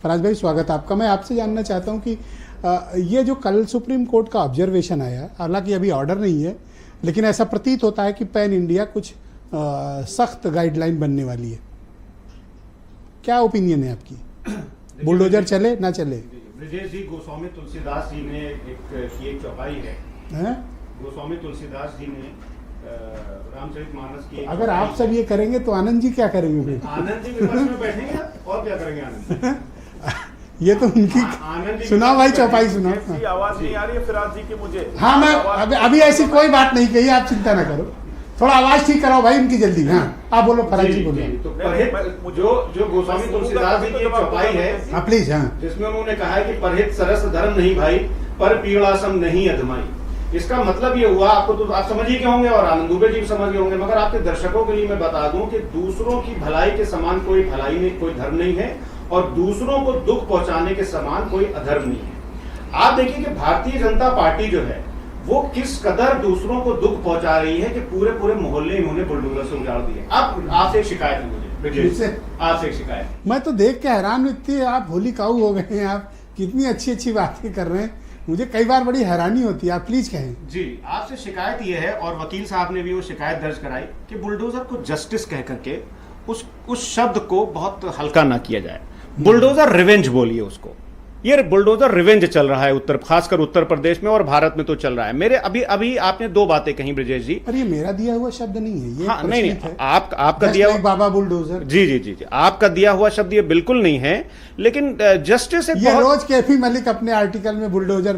फराज भाई स्वागत आपका। मैं आपसे जानना चाहता हूं कि ये जो कल सुप्रीम कोर्ट का ऑब्जर्वेशन आया, हालांकि अभी ऑर्डर नहीं है, लेकिन ऐसा प्रतीत होता है कि पैन इंडिया कुछ सख्त गाइडलाइन बनने वाली है। क्या ओपिनियन है आपकी? बुलडोजर चले ना चले? ब्रजेश जी, गोस्वामी तुलसीदास जी ने एक चौपाई है, गोस्वामी तुलसीदास जी ने रामचरितमानस की। अगर आप सब ये करेंगे तो आनंद जी क्या करेंगे फिर? आनंद जी विपक्ष में बैठेंगे और क्या करेंगे आनंद जी? ये तो उनकी सुनाओ भाई, चौपाई सुनाओ। आवाज नहीं आ रही है फिराज जी की मुझे। हाँ, मैं अभी ऐसी कोई बात नहीं कही, आप चिंता ना करो, थोड़ा आवाज ठीक कराओ भाई उनकी जल्दी। हाँ आप बोलो फराज जी, बोलो। तो जो गोस्वामी तुलसीदास जी की चौपाई है, हाँ प्लीज, हाँ, जिसमें उन्होंने कहा है कि परहित सरस धर्म नहीं भाई, पर पीड़ासम नहीं अधमाई। इसका मतलब ये हुआ, आपको तो आप समझ ही गए होंगे और आनंद दुबे जी भी समझ गए होंगे, मगर आपके दर्शकों के लिए मैं बता दूं कि दूसरों की भलाई के समान कोई भलाई नहीं, कोई धर्म नहीं है, और दूसरों को दुख पहुंचाने के समान कोई अधर्म नहीं है। आप देखिए कि भारतीय जनता पार्टी जो है वो किस कदर दूसरों को दुख पहुंचा रही है कि पूरे पूरे मोहल्ले इन्होंने बुलडोजर से उजाड़ दिए। अब आपसे एक शिकायत है मुझे, आपसे एक शिकायत। मैं तो देख के हैरान, इतनी आप होली काऊ हो गए हैं, आप कितनी अच्छी अच्छी बातें कर रहे हैं, मुझे कई बार बड़ी हैरानी होती है। आप प्लीज कहें। जी, आपसे शिकायत ये है, और वकील साहब ने भी वो शिकायत दर्ज कराई कि बुलडोजर को जस्टिस कह करके उस शब्द को बहुत हल्का ना किया जाए। बुलडोजर रिवेंज बोलिए उसको। ये बुलडोजर रिवेंज चल रहा है खासकर उत्तर प्रदेश में और भारत में तो चल रहा है। मेरे अभी आपने दो बातें कही ब्रजेश जी। पर ये मेरा दिया हुआ शब्द नहीं है, ये हाँ, नहीं आपका दिया हुआ बाबा बुलडोजर। जी, आपका दिया हुआ शब्द ये बिल्कुल नहीं है, लेकिन जस्टिस ये रोज कैफी मलिक अपने आर्टिकल में बुलडोजर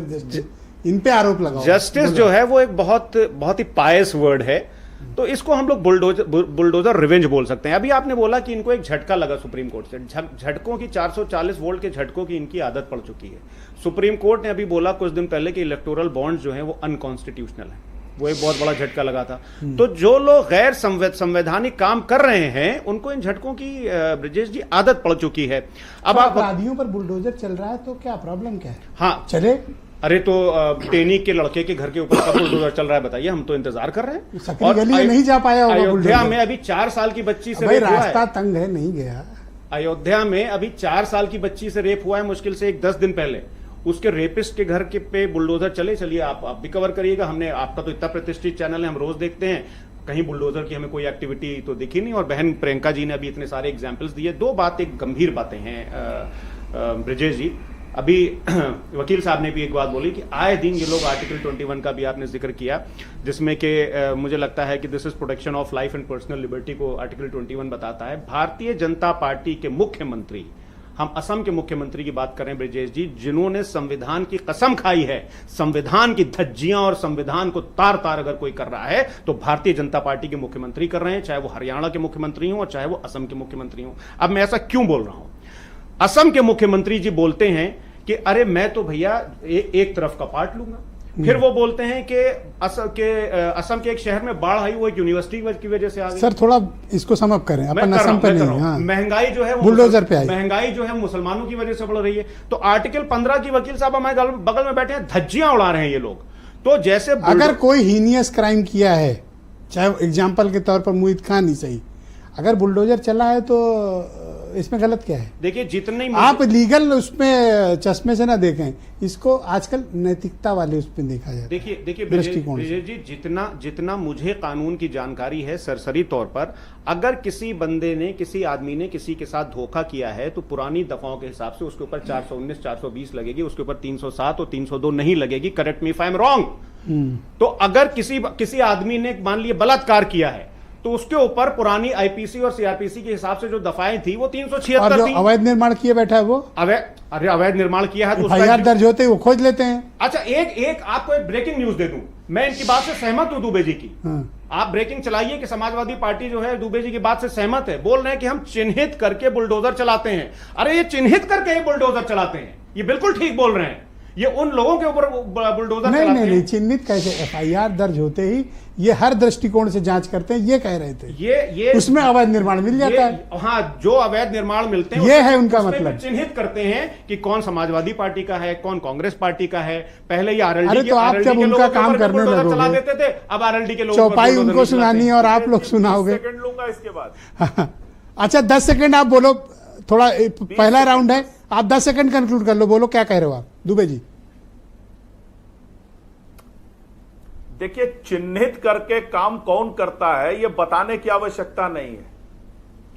जस्टिस, इन पे आरोप लगाओ। जस्टिस जो है वो एक बहुत ही पायस वर्ड है, तो इसको हम लोग बुलडोजर रिवेंज बोल सकते हैं। अभी आपने बोला कि इनको एक झटका लगा सुप्रीम कोर्ट से। झटकों की 440 वोल्ट के झटकों की इनकी आदत पड़ चुकी है। सुप्रीम कोर्ट ने अभी बोला कुछ दिन पहले कि इलेक्टोरल बॉन्ड्स जो हैं वो अनकॉन्स्टिट्यूशनल है। वो एक बहुत बड़ा झटका लगा था। तो जो लोग गैर संवैधानिक काम कर रहे हैं उनको इन झटकों की ब्रजेश जी आदत पड़ चुकी है। अब आप अपराधियों पर बुलडोजर चल रहा है तो क्या प्रॉब्लम क्या है? हाँ चले। अरे तो टेनी के लड़के के घर के ऊपर कब बुलडोजर चल रहा है बताइए, हम तो इंतजार कर रहे हैं। और गली में नहीं जा पाया होगा। अयोध्या में अभी 4 साल की बच्ची से रेप हुआ है। रास्ता तंग है, नहीं गया। अयोध्या में अभी 4 साल की बच्ची से रेप हुआ है, मुश्किल से 10 दिन पहले। उसके रेपिस्ट के घर के पे बुलडोजर चलिए आप भी कवर करिएगा। हमने, आपका तो इतना प्रतिष्ठित चैनल है, हम रोज देखते हैं, कहीं बुलडोजर की हमें कोई एक्टिविटी तो दिखी नहीं। और बहन प्रियंका जी ने अभी इतने सारे एग्जाम्पल्स दिए। दो एक गंभीर बातें हैं ब्रजेश जी। अभी वकील साहब ने भी एक बात बोली कि आए दिन ये लोग आर्टिकल 21 का भी आपने जिक्र किया, जिसमें कि मुझे लगता है कि this is protection of life and personal liberty को आर्टिकल 21 बताता है। भारतीय जनता पार्टी के मुख्यमंत्री, हम असम के मुख्यमंत्री की बात करें ब्रजेश जी, जिन्होंने संविधान की कसम खाई है, संविधान की धज्जियां और संविधान को तार तार अगर कोई कर रहा है तो भारतीय जनता पार्टी के मुख्यमंत्री कर रहे हैं, चाहे वो हरियाणा के मुख्यमंत्री हों और चाहे वो असम के मुख्यमंत्री हों। अब मैं ऐसा क्यों बोल रहा हूं? असम के मुख्यमंत्री जी बोलते हैं कि अरे मैं तो भैया एक तरफ का पार्ट लूंगा। फिर वो बोलते हैं कि असम के एक शहर में बाढ़ आई, वो एक यूनिवर्सिटी की वजह से आ गई। सर थोड़ा इसको सम अप करें, अपन असम पे नहीं। हाँ। महंगाई जो है बुलडोजर पे आई, महंगाई जो है मुसलमानों की वजह से बढ़ रही है। तो आर्टिकल 15 की वकील साहब हमारे बगल में बैठे हैं, धज्जियां उड़ा रहे हैं ये लोग। तो जैसे अगर कोई हीनियस क्राइम किया है, चाहे एग्जाम्पल के तौर पर मोहित खान ही सही, अगर बुलडोजर चला है तो इसमें गलत क्या है? देखिए, जितने आप लीगल उसमें चश्मे से ना देखें इसको, आजकल नैतिकता वाले उसमें देखा जाए। देखिए दृष्टिकोण जी, जितना मुझे कानून की जानकारी है सरसरी तौर पर, अगर किसी बंदे ने, किसी आदमी ने किसी के साथ धोखा किया है तो पुरानी दफाओं के हिसाब से उसके ऊपर 419, 420 लगेगी, उसके ऊपर 307 और 302 नहीं लगेगी। Correct me if I am wrong. तो अगर किसी आदमी ने मान लिया बलात्कार किया है तो उसके ऊपर पुरानी आईपीसी और सीआरपीसी के हिसाब से जो दफाएं थी वो 376 थी। अवैध निर्माण किए बैठा है वो, अवैध निर्माण किया है तो एफआईआर दर्ज होते वो खोज लेते हैं। अच्छा, एक आपको एक ब्रेकिंग न्यूज दे दूं, मैं इनकी बात से सहमत हूं दुबे जी की। आप ब्रेकिंग चलाइए कि समाजवादी पार्टी जो है दुबे जी की बात से सहमत है। बोल रहे हैं कि हम चिन्हित करके बुलडोजर चलाते हैं। अरे ये चिन्हित करके ही बुलडोजर चलाते हैं, ये बिल्कुल ठीक बोल रहे हैं। ये उन लोगों के ऊपर बुलडोजर नहीं, चिन्हित कैसे? एफआईआर दर्ज होते ही ये हर दृष्टिकोण से जांच करते हैं, ये कह रहे थे। ये उसमें अवैध निर्माण मिल जाता है। हाँ, जो अवैध निर्माण मिलते हैं ये है उनका मतलब। चिन्हित करते हैं कि कौन समाजवादी पार्टी का है, कौन कांग्रेस पार्टी का है। पहले ये आरएलडी अरे तो आप जब उनका काम करने लगोगे, चला देते थे, अब आरएलडी के लोग चौपाई उनको सुनानी है और आप लोग सुनाओगे। सेकंड लूंगा इसके बाद। अच्छा 10 सेकंड आप बोलो, थोड़ा पहला राउंड है, आप 10 सेकंड कंक्लूड कर लो, बोलो क्या कह रहे हो आप दुबे जी। देखिए, चिन्हित करके काम कौन करता है ये बताने की आवश्यकता नहीं है।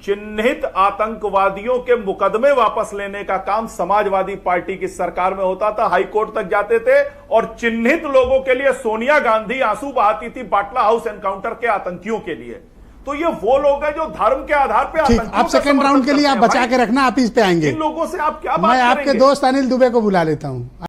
चिन्हित आतंकवादियों के मुकदमे वापस लेने का काम समाजवादी पार्टी की सरकार में होता था, हाई कोर्ट तक जाते थे, और चिन्हित लोगों के लिए सोनिया गांधी आंसू बहाती थी बाटला हाउस एनकाउंटर के आतंकियों के लिए। तो ये वो लोग हैं जो धर्म के आधार पे ठीक, आप सेकंड राउंड के लिए आप बचा के रखना, आप इस पे आएंगे। इन लोगों से आप क्या बात मैं आपके करेंगे? दोस्त अनिल दुबे को बुला लेता हूं।